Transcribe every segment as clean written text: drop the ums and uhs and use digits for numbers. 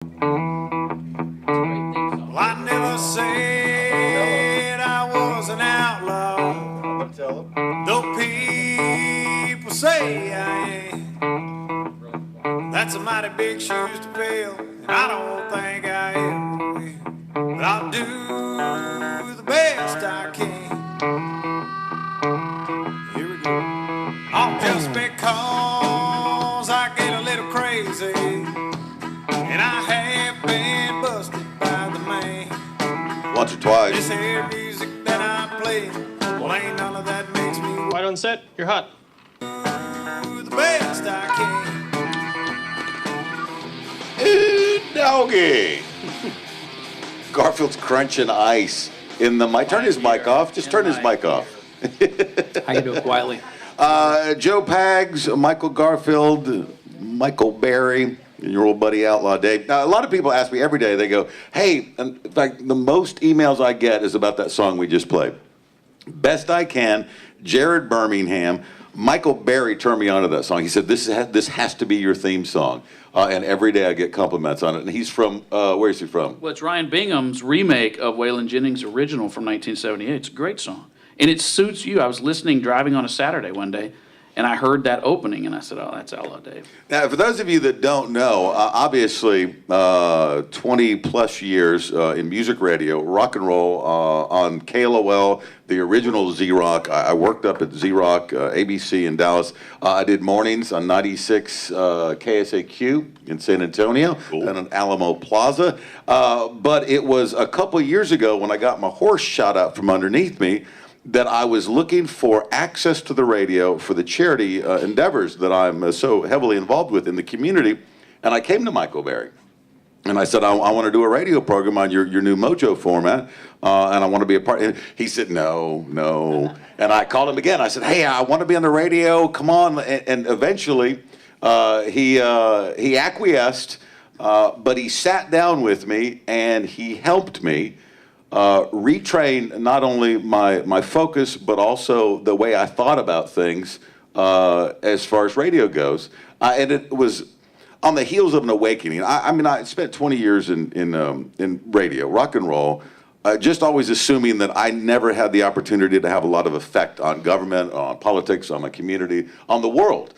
Well, I never said I was an outlaw, though people say I ain't. That's a mighty big shoes to fill, and I don't think I ever will. But I'll do the best I can. Here we go. Oh, just because I get a little crazy, and I have been busted by the man. Once or twice. This here music that I play, well, ain't none of that makes me Right on set, you're hot. do the best I can. Doggy. Garfield's crunching ice in the mic. Turn his mic off. Just turn his mic off. I can do it quietly. Joe Pags, Michael Garfield, Michael Berry, and your old buddy Outlaw Dave. Now, a lot of people ask me every day, they go, hey, in fact, the most emails I get is about that song we just played. Best I Can, Jared Birmingham, Michael Berry turned me on to that song. He said, this has to be your theme song. And every day I get compliments on it. And he's from, where is he from? Well, it's Ryan Bingham's remake of Waylon Jennings' original from 1978. It's a great song. And it suits you. I was listening, driving on a Saturday one day, and I heard that opening, and I said, oh, that's Outlaw Dave. Now, for those of you that don't know, obviously, 20-plus years in music radio, rock and roll on KLOL, the original Z-Rock. I worked up at Z-Rock, ABC in Dallas. I did mornings on 96 KSAQ in San Antonio and on Alamo Plaza. But it was a couple years ago when I got my horse shot out from underneath me that I was looking for access to the radio for the charity endeavors that I'm so heavily involved with in the community. And I came to Michael Berry. And I said, I want to do a radio program on your new Mojo format, and I want to be a part. And he said, no. And I called him again. I said, hey, I want to be on the radio. Come on. And eventually he acquiesced, but he sat down with me, and he helped me retrain not only my focus, but also the way I thought about things as far as radio goes. And it was on the heels of an awakening. I mean, I spent 20 years in radio, rock and roll, just always assuming that I never had the opportunity to have a lot of effect on government, on politics, on my community, on the world.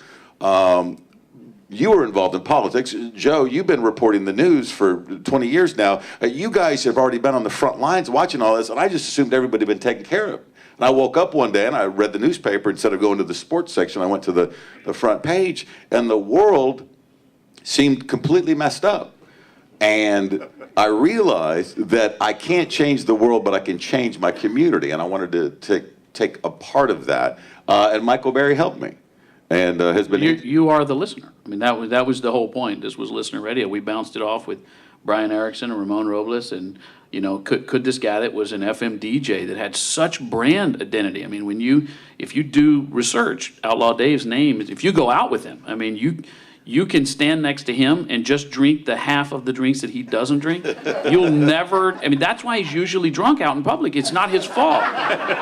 You were involved in politics. Joe, you've been reporting the news for 20 years now. You guys have already been on the front lines watching all this, and I just assumed everybody had been taken care of. And I woke up one day, and I read the newspaper. Instead of going to the sports section, I went to the front page, and the world seemed completely messed up. And I realized that I can't change the world, but I can change my community, and I wanted to take a part of that. And Michael Berry helped me. And has been. You are the listener. I mean, that was the whole point. This was listener radio. We bounced it off with Brian Erickson and Ramon Robles, and could this guy that was an FM DJ that had such brand identity. I mean, if you do research, Outlaw Dave's name, if you go out with him, I mean, you can stand next to him and just drink the half of the drinks that he doesn't drink. You'll never, I mean, that's why he's usually drunk out in public. It's not his fault.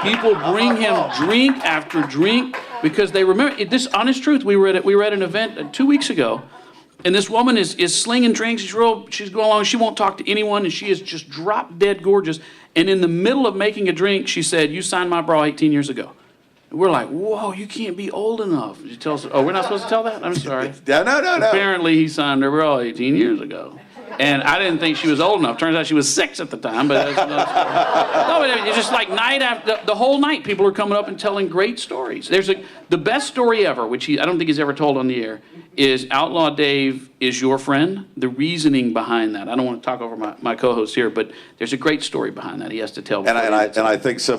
People bring him drink after drink because they remember, this honest truth, we were at an event 2 weeks ago, and this woman is slinging drinks, she's going along, she won't talk to anyone, and she is just drop dead gorgeous, and in the middle of making a drink, she said, you signed my bra 18 years ago. We're like, whoa, you can't be old enough. She tells us, oh, we're not supposed to tell that? I'm sorry. No. Apparently, he signed her bra 18 years ago. And I didn't think she was old enough. Turns out she was 6 at the time, but that's another story. No, but it's just like night after, the whole night, people are coming up and telling great stories. The best story ever, which I don't think he's ever told on the air, is Outlaw Dave is your friend. The reasoning behind that. I don't want to talk over my co-host here, but there's a great story behind that. He has to tell. And I think some